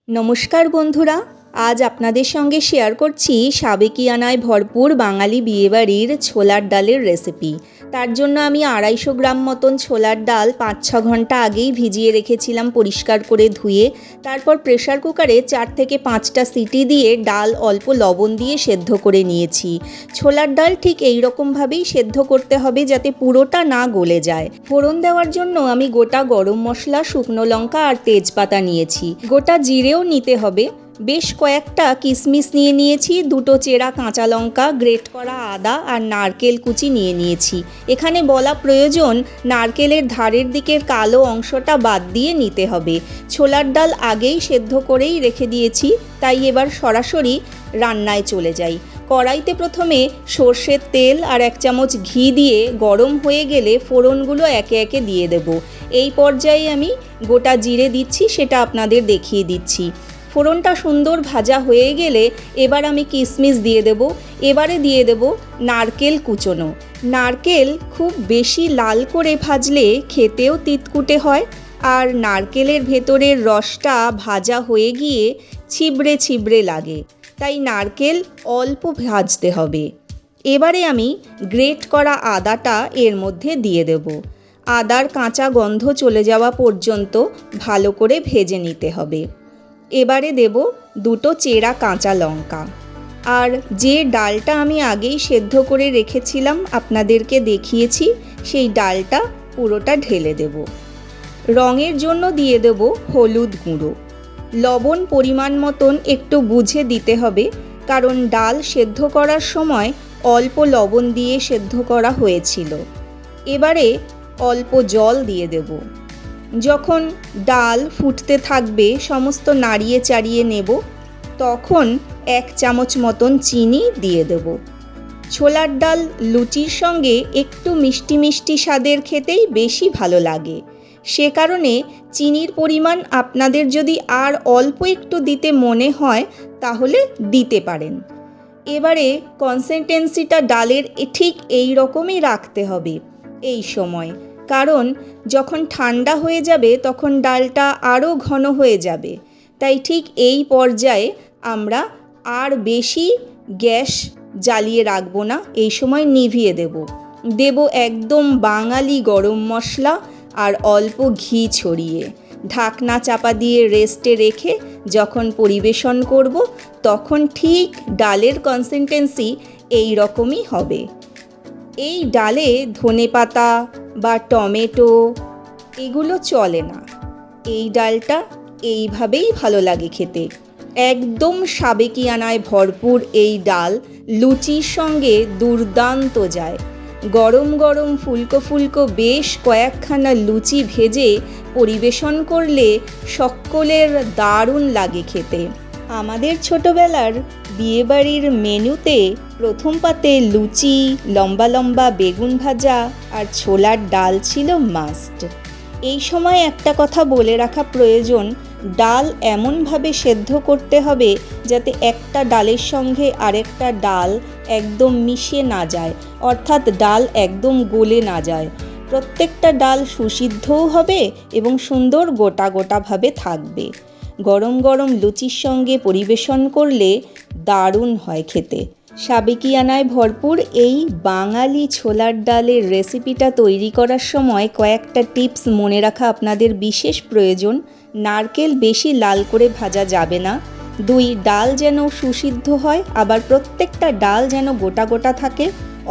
নমস্কার বন্ধুরা, আজ আপনাদের সঙ্গে শেয়ার করছি সাবেকিয়ানায় ভরপুর বাঙালি বিয়েবাড়ির ছোলার ডালের রেসিপি। তার জন্য আমি 250 গ্রাম মতন ছোলার ডাল 5-6 ঘন্টা আগেই ভিজিয়ে রেখেছিলাম পরিষ্কার করে ধুয়ে। তারপর প্রেসার কুকারে 4 থেকে 5টা সিটি দিয়ে ডাল অল্প লবণ দিয়ে সেদ্ধ করে নিয়েছি। ছোলার ডাল ঠিক এই রকমভাবেই সেদ্ধ করতে হবে যাতে পুরোটা না গলে যায়। ফোড়ন দেওয়ার জন্য আমি গোটা গরম মশলা, শুকনো লঙ্কা আর তেজপাতা নিয়েছি। গোটা জিরেও নিতে হবে। বেশ কয়েকটা কিশমিশ নিয়ে নিয়েছি, 2টো চেরা কাঁচা লঙ্কা, গ্রেট করা আদা আর নারকেল কুচি নিয়ে নিয়েছি। এখানে বলা প্রয়োজন, নারকেলের ধারের দিকের কালো অংশটা বাদ দিয়ে নিতে হবে। ছোলার ডাল আগেই সেদ্ধ করেই রেখে দিয়েছি, তাই এবার সরাসরি রান্নায় চলে যাই। কড়াইতে প্রথমে সর্ষের তেল আর 1 চামচ ঘি দিয়ে গরম হয়ে গেলে ফোড়নগুলো একে একে দিয়ে দেব। এই পর্যায়ে আমি গোটা জিরে দিচ্ছি, সেটা আপনাদের দেখিয়ে দিচ্ছি। ফোড়নটা সুন্দর ভাজা হয়ে গেলে এবার আমি কিশমিশ দিয়ে দেব। এবারে দিয়ে দেব নারকেল কুচোনো। নারকেল খুব বেশি লাল করে ভাজলে খেতেও তিতকুটে হয়, আর নারকেলের ভেতরের রসটা ভাজা হয়ে গিয়ে ছিবড়ে ছিবড়ে লাগে, তাই নারকেল অল্প ভাজতে হবে। এবারে আমি গ্রেট করা আদাটা এর মধ্যে দিয়ে দেব। আদার কাঁচা গন্ধ চলে যাওয়া পর্যন্ত ভালো করে ভেজে নিতে হবে। এবারে দেব 2টো চেরা কাঁচা লঙ্কা, আর যে ডালটা আমি আগেই সেদ্ধ করে রেখেছিলাম আপনাদেরকে দেখিয়েছি, সেই ডালটা পুরোটা ঢেলে দেব। রঙের জন্য দিয়ে দেব হলুদ গুঁড়ো। লবণ পরিমাণ মতন একটু বুঝে দিতে হবে, কারণ ডাল সেদ্ধ করার সময় অল্প লবণ দিয়ে সেদ্ধ করা হয়েছিল। এবারে অল্প জল দিয়ে দেব। যখন ডাল ফুটতে থাকবে, সমস্ত নাড়িয়ে চাড়িয়ে নেব, তখন 1 চামচ মতন চিনি দিয়ে দেব। ছোলার ডাল লুচির সঙ্গে একটু মিষ্টি মিষ্টি স্বাদের খেতেই বেশি ভালো লাগে, সে কারণে চিনির পরিমাণ আপনাদের যদি আর অল্প একটু দিতে মনে হয় তাহলে দিতে পারেন। এবারে কনসিস্টেন্সিটা ডালের ঠিক এই রকমই রাখতে হবে এই সময়, কারণ যখন ঠান্ডা হয়ে যাবে তখন ডালটা আরও ঘন হয়ে যাবে। তাই ঠিক এই পর্যায়ে আমরা আর বেশি গ্যাস জ্বালিয়ে রাখবো না, এই সময় নিভিয়ে দেব একদম বাঙালি গরম মশলা আর অল্প ঘি ছড়িয়ে। ঢাকনা চাপা দিয়ে রেস্টে রেখে যখন পরিবেশন করব, তখন ঠিক ডালের কনসিস্টেন্সি এই রকমই হবে। এই ডালে ধনেপাতা বা টমেটো এগুলো চলে না, এই ডালটা এইভাবেই ভালো লাগে খেতে। একদম সাবেকিয়ানায় ভরপুর এই ডাল লুচির সঙ্গে দুর্দান্ত যায়। গরম গরম ফুলকো ফুলকো বেশ কয়েকখানা লুচি ভেজে পরিবেশন করলে সকলের দারুণ লাগে খেতে। আমাদের ছোটবেলার বিয়েবাড়ির মেনুতে প্রথম পাতে লুচি, লম্বা লম্বা বেগুন ভাজা আর ছোলার ডাল ছিল মাস্ট। এই সময় একটা কথা বলে রাখা প্রয়োজন, ডাল এমনভাবে সেদ্ধ করতে হবে যাতে একটা ডালের সঙ্গে আরেকটা ডাল একদম মিশে না যায়, অর্থাৎ ডাল একদম গলে না যায়। প্রত্যেকটা ডাল সুসিদ্ধও হবে এবং সুন্দর গোটা গোটাভাবে থাকবে। গরম গরম লুচির সঙ্গে পরিবেশন করলে দারুণ হয় খেতে। সাবেকিয়ানায় ভরপুর এই বাঙালি ছোলার ডালের রেসিপিটা তৈরি করার সময় কয়েকটা টিপস মনে রাখা আপনাদের বিশেষ প্রয়োজন। নারকেল বেশি লাল করে ভাজা যাবে না। 2, ডাল যেন সুসিদ্ধ হয়, আবার প্রত্যেকটা ডাল যেন গোটা গোটা থাকে।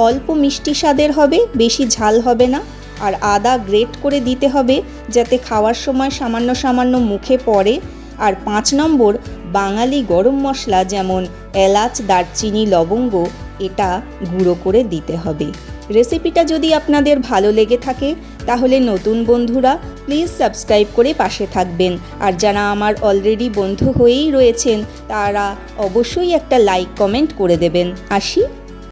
অল্প মিষ্টি স্বাদের হবে, বেশি ঝাল হবে না। আর আদা গ্রেট করে দিতে হবে যাতে খাওয়ার সময় সামান্য সামান্য মুখে পড়ে। আর 5 নম্বর, বাঙালি গরম মশলা যেমন এলাচ, দারচিনি, লবঙ্গ এটা গুঁড়ো করে দিতে হবে। রেসিপিটা যদি আপনাদের ভালো লেগে থাকে তাহলে নতুন বন্ধুরা প্লিজ সাবস্ক্রাইব করে পাশে থাকবেন, আর যারা আমার অলরেডি বন্ধু হয়েই রয়েছেন তারা অবশ্যই একটা লাইক কমেন্ট করে দেবেন। আসি।